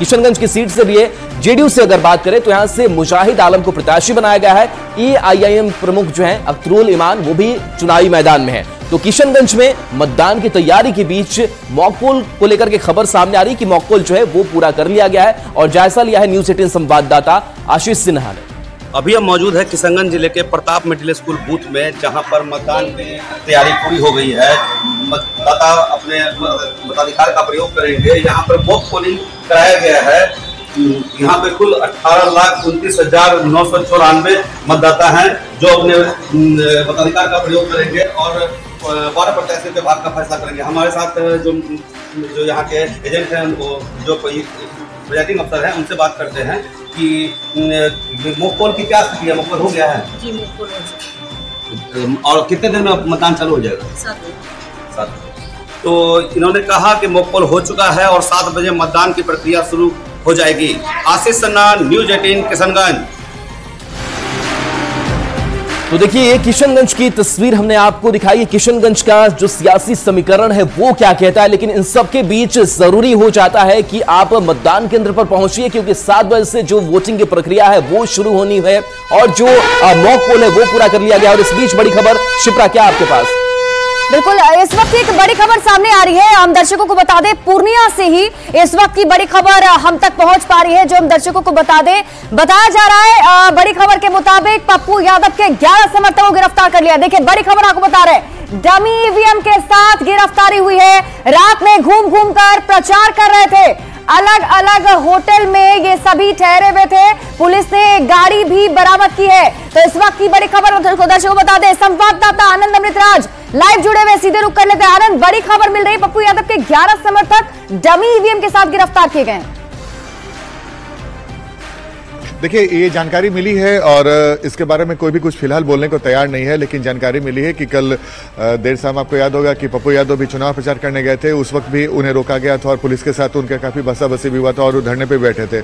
किशनगंज की सीट से भी है। जेडीयू से अगर बात करें तो यहां से मुजाहिद आलम को प्रत्याशी बनाया गया है। एआईएम प्रमुख जो है अख्तरुल ईमान, वो भी चुनावी मैदान में है। तो किशनगंज में मतदान की तैयारी के बीच मॉक पोल को लेकर के खबर सामने आ रही कि मॉक पोल जो है वो पूरा कर लिया गया है और जायजा लिया है न्यूज़ 18 संवाददाता आशीष सिन्हा ने। अभी हम मौजूद है किशनगंज जिले के प्रताप मिडिल स्कूल बूथ में, जहां पर मतदान की तैयारी पूरी हो गई है। मतदाता अपने मताधिकार का प्रयोग करेंगे। यहाँ पर मॉक पोलिंग कराया गया है। यहाँ पे कुल 18,29,994 मतदाता हैं जो अपने मताधिकार का प्रयोग करेंगे और 12 प्रत्याशी के बाद का फैसला करेंगे। हमारे साथ जो यहाँ के एजेंट हैं, वो जो कोई प्रिजाइडिंग अफसर हैं, उनसे बात करते हैं कि मॉक पोल की क्या स्थिति है। मॉक पोल हो गया है जी, मॉक पोल हो चुका। और कितने दिन में मतदान चालू हो जाएगा? 7 दिन। तो इन्होंने कहा कि मॉक पोल हो चुका है और 7 बजे मतदान की प्रक्रिया शुरू हो जाएगी। आशीष सिन्हा, न्यूज़ 18 किशनगंज। तो देखिए, ये किशनगंज की तस्वीर हमने आपको दिखाई है। किशनगंज का जो सियासी समीकरण है वो क्या कहता है, लेकिन इन सब के बीच जरूरी हो जाता है कि आप मतदान केंद्र पर पहुंचिए, क्योंकि 7 बजे से जो वोटिंग की प्रक्रिया है वो शुरू होनी है और जो मॉक पोल है वो पूरा कर लिया गया। और इस बीच बड़ी खबर, शिप्रा क्या आपके पास? बिल्कुल, इस वक्त एक बड़ी खबर सामने आ रही है। हम दर्शकों को बता दें, पूर्णिया से ही इस वक्त की बड़ी खबर हम तक पहुंच पा रही है, जो हम दर्शकों को बताया जा रहा है। बड़ी खबर के मुताबिक पप्पू यादव के 11 समर्थकों को गिरफ्तार कर लिया। देखिए, बड़ी खबर आपको बता रहे हैं, डमी ईवीएम के साथ गिरफ्तारी हुई है। रात में घूम घूम कर प्रचार कर रहे थे। अलग अलग होटल में ये सभी ठहरे हुए थे। पुलिस ने गाड़ी भी बरामद की है। तो इस वक्त की बड़ी खबर दर्शकों बता दें, संवाददाता आनंद अमृतराज लाइव जुड़े हुए, सीधे रुक कर लेते हैं। आनंद, बड़ी खबर मिल रही है, पप्पू यादव के 11 समर्थक डमी ईवीएम के साथ गिरफ्तार किए गए। देखिए, ये जानकारी मिली है और इसके बारे में कोई भी कुछ फिलहाल बोलने को तैयार नहीं है, लेकिन जानकारी मिली है कि कल देर शाम आपको याद होगा कि पप्पू यादव भी चुनाव प्रचार करने गए थे। उस वक्त भी उन्हें रोका गया था और पुलिस के साथ उनका काफी बसाबसी भी हुआ था और वो धरने पे बैठे थे।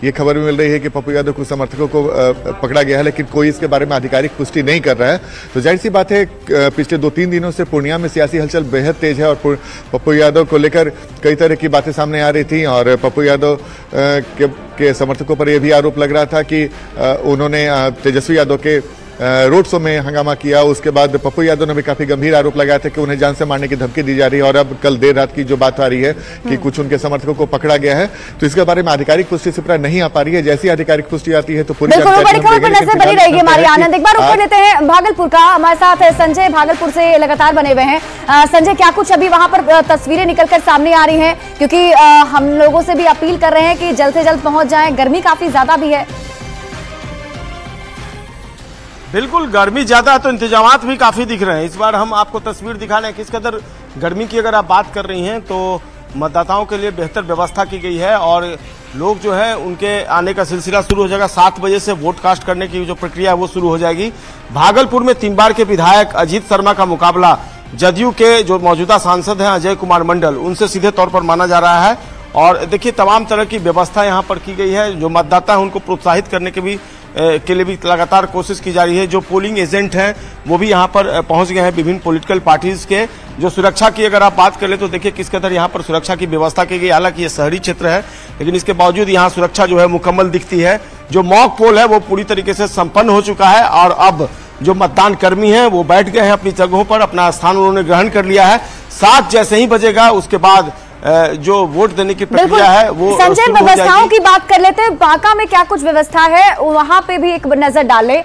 ये खबर भी मिल रही है कि पप्पू यादव कुछ समर्थकों को पकड़ा गया है, लेकिन कोई इसके बारे में आधिकारिक पुष्टि नहीं कर रहा है। तो जाहिर सी बात है, पिछले 2-3 दिनों से पूर्णिया में सियासी हलचल बेहद तेज है और पप्पू यादव को लेकर कई तरह की बातें सामने आ रही थी। और पप्पू यादव के समर्थकों पर यह भी आरोप लग रहा था कि उन्होंने तेजस्वी यादव के रोड शो में हंगामा किया। उसके बाद पप्पू यादव ने भी काफी गंभीर आरोप लगाया था कि उन्हें जान से मारने की धमकी दी जा रही है। और अब कल देर रात की जो बात आ रही है कि कुछ उनके समर्थकों को पकड़ा गया है, तो इसके बारे में आधिकारिक पुष्टि सिर्फ नहीं आ पा रही है। जैसी आधिकारिक पुष्टि आती है तो पूरी बड़ी खबर पर नजर बनी रहेगी हमारी। आनंद, एक बार ऊपर लेते हैं भागलपुर का। हमारे साथ संजय भागलपुर से लगातार बने हुए हैं। संजय, क्या कुछ अभी वहां पर तस्वीरें निकलकर सामने आ रही हैं? क्योंकि हम लोगों से भी अपील कर रहे हैं कि जल्द से जल्द पहुंच जाएं, गर्मी काफी ज्यादा भी है। बिल्कुल, गर्मी ज्यादा है तो इंतजामात भी काफी दिख रहे हैं। इस बार हम आपको तस्वीर दिखा रहे हैं किस कदर गर्मी की अगर आप बात कर रही हैं तो मतदाताओं के लिए बेहतर व्यवस्था की गई है और लोग जो है उनके आने का सिलसिला शुरू हो जाएगा। 7 बजे से वोट कास्ट करने की जो प्रक्रिया है वो शुरू हो जाएगी। भागलपुर में 3 बार के विधायक अजीत शर्मा का मुकाबला जदयू के जो मौजूदा सांसद हैं अजय कुमार मंडल, उनसे सीधे तौर पर माना जा रहा है। और देखिए, तमाम तरह की व्यवस्था यहाँ पर की गई है। जो मतदाता है उनको प्रोत्साहित करने के लिए भी लगातार कोशिश की जा रही है। जो पोलिंग एजेंट हैं वो भी यहाँ पर पहुंच गए हैं विभिन्न पॉलिटिकल पार्टीज के। जो सुरक्षा की अगर आप बात कर ले तो देखिए किस कदर यहाँ पर सुरक्षा की व्यवस्था की गई। हालांकि ये शहरी क्षेत्र है, लेकिन इसके बावजूद यहाँ सुरक्षा जो है मुकम्मल दिखती है। जो मॉक पोल है वो पूरी तरीके से संपन्न हो चुका है और अब जो मतदान कर्मी हैं वो बैठ गए हैं अपनी जगहों पर, अपना स्थान उन्होंने ग्रहण कर लिया है। 7 जैसे ही बजेगा उसके बाद जो वोट देने की प्रक्रिया है वो संजय, व्यवस्थाओं की बात कर लेते हैं। बांका में क्या कुछ व्यवस्था है वहां पे भी एक नजर डाले।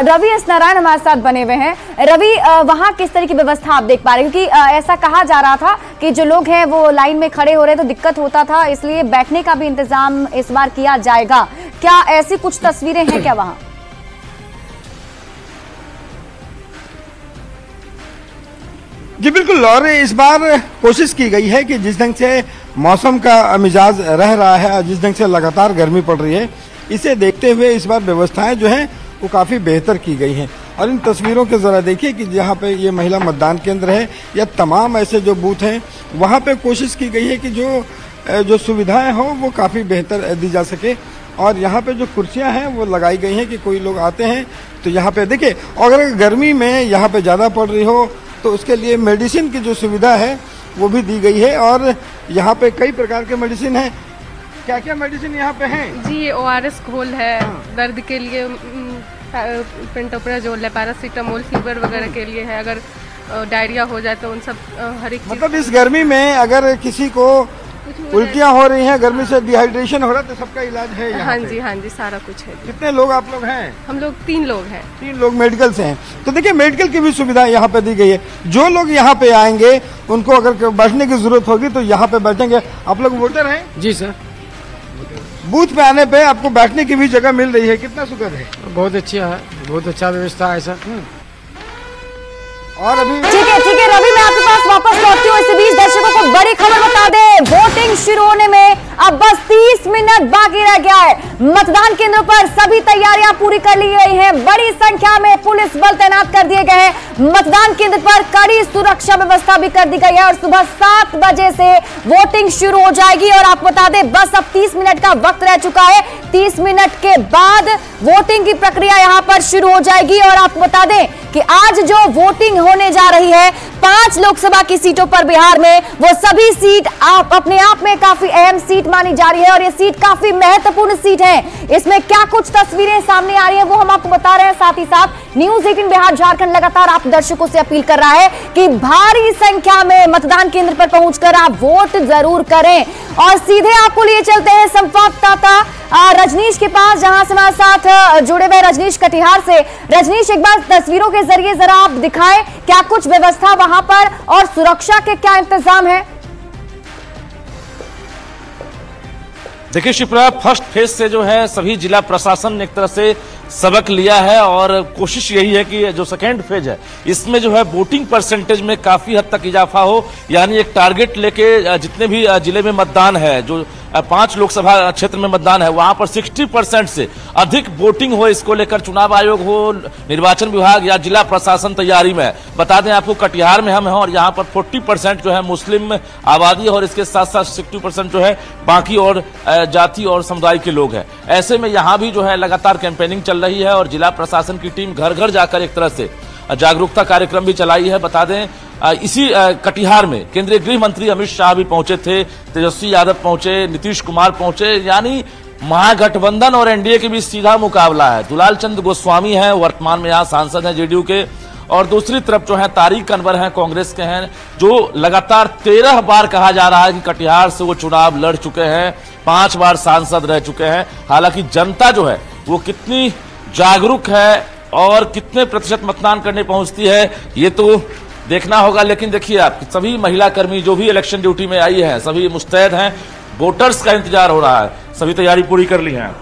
रवि एस नारायण हमारे साथ बने हुए हैं। रवि, वहां किस तरह की व्यवस्था आप देख पा रहे हैं? क्योंकि ऐसा कहा जा रहा था कि जो लोग हैं वो लाइन में खड़े हो रहे तो दिक्कत होता था, इसलिए बैठने का भी इंतजाम इस बार किया जाएगा। क्या ऐसी कुछ तस्वीरें हैं क्या वहां? जी बिल्कुल, और इस बार कोशिश की गई है कि जिस ढंग से मौसम का मिजाज रह रहा है और जिस ढंग से लगातार गर्मी पड़ रही है, इसे देखते हुए इस बार व्यवस्थाएं जो हैं वो काफ़ी बेहतर की गई हैं। और इन तस्वीरों के ज़रा देखिए कि जहाँ पे ये महिला मतदान केंद्र है या तमाम ऐसे जो बूथ हैं वहाँ पे कोशिश की गई है कि जो सुविधाएं हों वो काफ़ी बेहतर दी जा सके। और यहाँ पे जो कुर्सियाँ हैं वो लगाई गई हैं कि कोई लोग आते हैं तो यहाँ पे देखिए, अगर गर्मी में यहाँ पे ज़्यादा पड़ रही हो तो उसके लिए मेडिसिन की जो सुविधा है वो भी दी गई है। और यहाँ पे कई प्रकार के मेडिसिन हैं क्या क्या मेडिसिन यहाँ पे हैं? जी ORS घोल है, दर्द के लिए पेंटोप्राजोल है, पैरासीटामोल फीवर वगैरह के लिए है, अगर डायरिया हो जाए तो उन सब हर एक चीज। मतलब इस गर्मी में अगर किसी को उल्टियाँ हो रही हैं, गर्मी से डिहाइड्रेशन हो रहा है, तो सबका इलाज है यहाँ पे? हाँ जी सारा कुछ है। कितने लोग आप लोग हैं? हम लोग 3 लोग हैं। 3 लोग मेडिकल से हैं। तो देखिए मेडिकल की भी सुविधा यहाँ पे दी गई है। जो लोग यहाँ पे आएंगे उनको अगर बैठने की जरूरत होगी तो यहाँ पे बैठेंगे। आप लोग वोटर हैं? जी सर। बूथ पे आने पे आपको बैठने की भी जगह मिल रही है, कितना सुखद है? बहुत अच्छा है, बहुत अच्छा व्यवस्था है सर। और अभी ठीक है रवि, मैं आपके पास वापस लौटती हूँ। इस बीच दर्शकों को बड़ी खबर बता दे, वोटिंग शुरू होने में अब बस 30 मिनट बाकी रह गया है। मतदान केंद्रों पर सभी तैयारियां पूरी कर ली गई हैं। बड़ी संख्या में पुलिस बल तैनात कर दिए गए हैं। मतदान केंद्र पर कड़ी सुरक्षा व्यवस्था भी कर दी गई है और सुबह 7 बजे से वोटिंग शुरू हो जाएगी। और आपको बता दें बस अब 30 मिनट का वक्त रह चुका है। 30 मिनट के बाद वोटिंग की प्रक्रिया यहां पर शुरू हो जाएगी। और आपको बता दें कि आज जो वोटिंग होने जा रही है 5 लोकसभा की सीटों पर बिहार में, वो सभी सीट अपने आप में काफी अहम सीट मानी जा रही है और ये सीट काफी महत्वपूर्ण सीट है। इसमें क्या कुछ तस्वीरें सामने आ रही हैं वो हम आपको बता रहे हैं। साथ ही साथ न्यूज़ 18 बिहार झारखंड लगातार आप दर्शकों से अपील कर रहा है कि भारी संख्या में मतदान केंद्र पर पहुंचकर आप वोट जरूर करें। और सीधे आपको लिए चलते हैं संवाददाता रजनीश के पास, जहां से हमारे साथ जुड़े हुए रजनीश कटिहार से। रजनीश, एक बार तस्वीरों के जरिए जरा आप दिखाएं क्या कुछ व्यवस्था वहां पर और सुरक्षा के क्या इंतजाम है? देखिए शिप्रा, फर्स्ट फेज से जो है सभी जिला प्रशासन ने एक तरह से सबक लिया है और कोशिश यही है कि जो सेकेंड फेज है इसमें जो है वोटिंग परसेंटेज में काफी हद तक इजाफा हो। यानी एक टारगेट लेके जितने भी जिले में मतदान है, जो 5 लोकसभा क्षेत्र में मतदान है, वहां पर 60% से अधिक वोटिंग हो, इसको लेकर चुनाव आयोग हो, निर्वाचन विभाग या जिला प्रशासन तैयारी में है। बता दें आपको कटिहार में हम हैं और यहाँ पर 40% जो है मुस्लिम आबादी और इसके साथ साथ 60% जो है बाकी और जाति और समुदाय के लोग हैं। ऐसे में यहाँ भी जो है लगातार कैंपेनिंग चल रही है और जिला प्रशासन की टीम घर घर जाकर एक तरह से जागरूकता कार्यक्रम भी चलाई है। बता दें इसी कटिहार में केंद्रीय गृह मंत्री अमित शाह भी पहुंचे थे, तेजस्वी यादव पहुंचे, नीतीश कुमार पहुंचे। यानी महागठबंधन और एनडीए के बीच सीधा मुकाबला है। दुलाल चंद गोस्वामी हैं, वर्तमान में यहाँ सांसद हैं जेडीयू के, और दूसरी तरफ जो है तारिक अनवर हैं, कांग्रेस के हैं, जो लगातार 13 बार कहा जा रहा है कि कटिहार से वो चुनाव लड़ चुके हैं, 5 बार सांसद रह चुके हैं। हालांकि जनता जो है वो कितनी जागरूक है और कितने प्रतिशत मतदान करने पहुंचती है ये तो देखना होगा। लेकिन देखिए आप, सभी महिला कर्मी जो भी इलेक्शन ड्यूटी में आई हैं सभी मुस्तैद हैं, वोटर्स का इंतजार हो रहा है, सभी तैयारी पूरी कर ली है।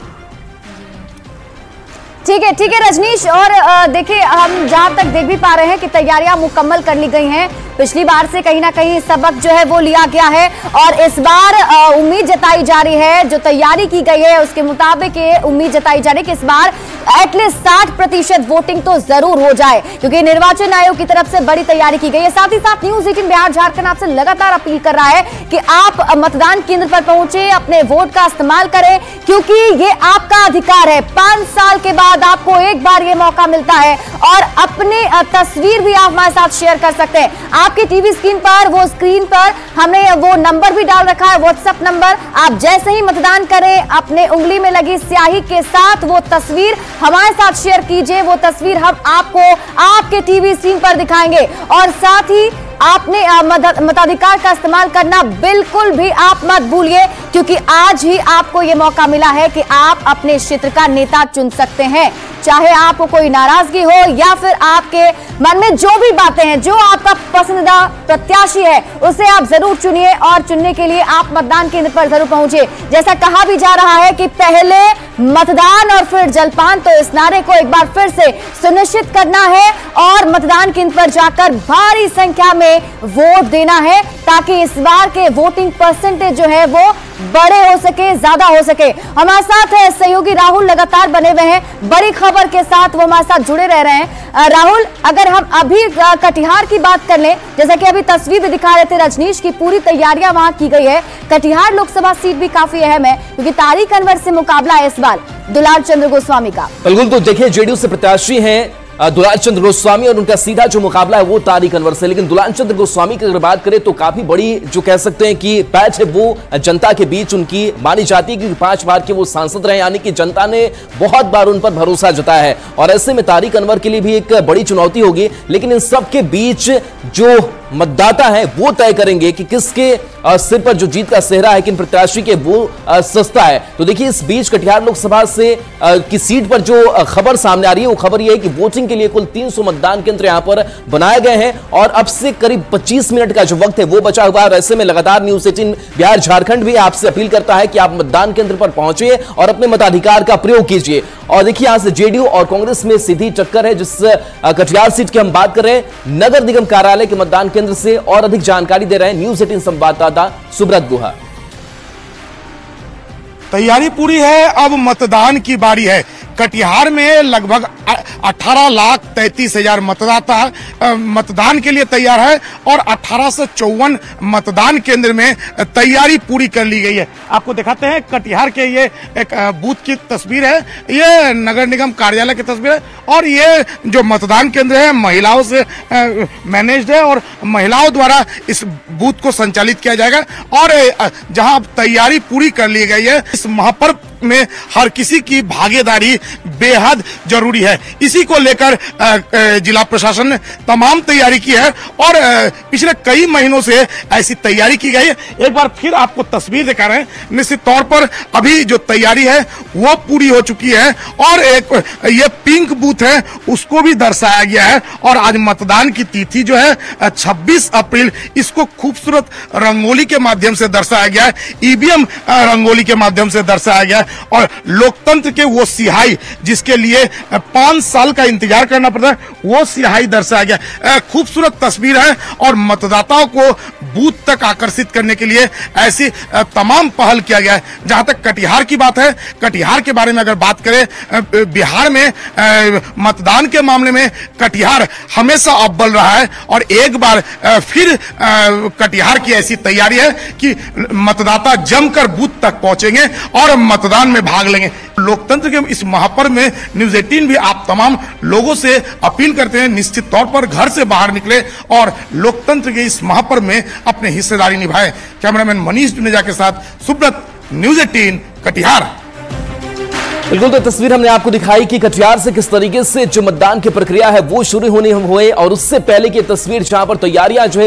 ठीक है रजनीश। और देखिए हम जहां तक देख भी पा रहे हैं कि तैयारियां मुकम्मल कर ली गई हैं। पिछली बार से कहीं ना कहीं सबक जो है वो लिया गया है और इस बार उम्मीद जताई जा रही है, जो तैयारी की गई है उसके मुताबिक ये उम्मीद जताई जा रही है कि इस बार एटलीस्ट 60% वोटिंग तो जरूर हो जाए, क्योंकि निर्वाचन आयोग की तरफ से बड़ी तैयारी की गई है। साथ ही साथ न्यूज़ 18 बिहार झारखंड आपसे लगातार अपील कर रहा है कि आप मतदान केंद्र पर पहुंचे, अपने वोट का इस्तेमाल करें, क्योंकि ये आपका अधिकार है। 5 साल के बाद आपको एक बार ये मौका मिलता है और अपनी तस्वीर भी आप हमारे साथ शेयर कर सकते हैं। आपकी टीवी स्क्रीन पर हमने वो नंबर भी डाल रखा है, व्हाट्सएप नंबर। आप जैसे ही मतदान करें अपने उंगली में लगी स्याही के साथ वो तस्वीर हमारे साथ शेयर कीजिए। वो तस्वीर हम आपको आपके टीवी स्क्रीन पर दिखाएंगे और साथ ही आपने मताधिकार का इस्तेमाल करना बिल्कुल भी आप मत भूलिए, क्योंकि आज ही आपको यह मौका मिला है कि आप अपने क्षेत्र का नेता चुन सकते हैं। चाहे आपको कोई नाराजगी हो या फिर आपके मन में जो भी बातें हैं, जो आपका पसंदीदा प्रत्याशी है उसे आप जरूर चुनिए और चुनने के लिए आप मतदान केंद्र पर जरूर पहुंचे। जैसा कहा भी जा रहा है कि पहले मतदान और फिर जलपान, तो इस नारे को एक बार फिर से सुनिश्चित करना है और मतदान केंद्र पर जाकर भारी संख्या में वोट देना है, ताकि इस बार के वोटिंग परसेंटेज जो है वो बड़े हो सके, ज्यादा हो सके। हमारे साथ सहयोगी राहुल लगातार बने हुए हैं, बड़ी खबर के साथ वो हमारे साथ जुड़े रह रहे हैं। राहुल, अगर हम अभी कटिहार की बात कर लें, जैसा कि अभी तस्वीर दिखा रहे थे रजनीश की, पूरी तैयारियां वहां की गई है। कटिहार लोकसभा सीट भी काफी अहम है क्योंकि तारिक अनवर से मुकाबला है इस बार दुलाल चंद्र गोस्वामी का। बिल्कुल, तो देखिए जेडीयू से प्रत्याशी हैं दुलाल चंद्र गोस्वामी और उनका सीधा जो मुकाबला है वो तारिक अनवर से। लेकिन दुलाल चंद्र गोस्वामी की अगर बात करें तो काफी बड़ी जो कह सकते हैं कि पैठ है वो जनता के बीच उनकी मानी जाती है, क्योंकि 5 बार के वो सांसद रहे, यानी कि जनता ने बहुत बार उन पर भरोसा जताया है। और ऐसे में तारिक अनवर के लिए भी एक बड़ी चुनौती होगी। लेकिन इन सब के बीच जो मतदाता है वो तय करेंगे कि किसके सिर पर जो जीत का सेहरा है, किन प्रत्याशी के वो सस्ता है। तो देखिए, इस बीच कटिहार लोकसभा से की सीट पर जो खबर सामने आ रही है वो खबर ये है कि वोटिंग के लिए कुल 300 मतदान केंद्र यहां पर बनाए गए हैं और अब से करीब 25 मिनट का जो वक्त है वो बचा हुआ है। और ऐसे में लगातार न्यूज़ 18 बिहार झारखंड भी आपसे अपील करता है कि आप मतदान केंद्र पर पहुंचे और अपने मताधिकार का प्रयोग कीजिए। और देखिए, यहां से जेडीयू और कांग्रेस में सीधी टक्कर है। जिस कटिहार सीट की हम बात कर रहे हैं, नगर निगम कार्यालय के मतदान केंद्र से और अधिक जानकारी दे रहे हैं न्यूज़ 18 संवाददाता सुब्रत गुहा। तैयारी पूरी है, अब मतदान की बारी है। कटिहार में लगभग 18,33,000 मतदाता मतदान के लिए तैयार है और 1854 मतदान केंद्र में तैयारी पूरी कर ली गई है। आपको दिखाते हैं कटिहार के ये एक बूथ की तस्वीर है, ये नगर निगम कार्यालय की तस्वीर है और ये जो मतदान केंद्र है महिलाओं से मैनेज्ड है और महिलाओं द्वारा इस बूथ को संचालित किया जाएगा। और जहां तैयारी पूरी कर ली गई है, इस महापर्व में हर किसी की भागीदारी बेहद जरूरी है। इसी को लेकर जिला प्रशासन ने तमाम तैयारी की है और पिछले कई महीनों से ऐसी तैयारी की गई है। एक बार फिर आपको तस्वीर दिखा रहे हैं। निश्चित तौर पर अभी जो तैयारी है वो पूरी हो चुकी है और एक ये पिंक बूथ है उसको भी दर्शाया गया है। और आज मतदान की तिथि जो है 26 अप्रैल, इसको खूबसूरत रंगोली के माध्यम से दर्शाया गया है, ईवीएम रंगोली के माध्यम से दर्शाया गया है। और लोकतंत्र के वो सिहाई जिसके लिए 5 साल का इंतजार करना पड़ता है, वो सिहाई दर्शाया गया। खूबसूरत तस्वीर है और मतदाताओं को बूथ तक आकर्षित करने के लिए ऐसी तमाम पहल किया गया है। जहां तक कटिहार की बात है, कटिहार के बारे में अगर बात करें, बिहार में मतदान के मामले में कटिहार हमेशा अव्वल रहा है और एक बार फिर कटिहार की ऐसी तैयारी है कि मतदाता जमकर बूथ तक पहुंचेंगे और मतदान में भाग लेंगे। लोकतंत्र के इस महापर्व में न्यूज़ 18 भी आप तमाम लोगों से अपील करते हैं निश्चित तौर पर घर से बाहर निकले और लोकतंत्र के इस महापर्व में अपनी हिस्सेदारी निभाएं। कैमरामैन मनीष जुनेजा के साथ सुब्रत, न्यूज़ 18 कटिहार। बिल्कुल, तो तस्वीर हमने आपको दिखाई कि कटिहार से किस तरीके से जो मतदान की प्रक्रिया है वो शुरू होनी हुई और उससे पहले की तस्वीर जहां पर तैयारियां जो है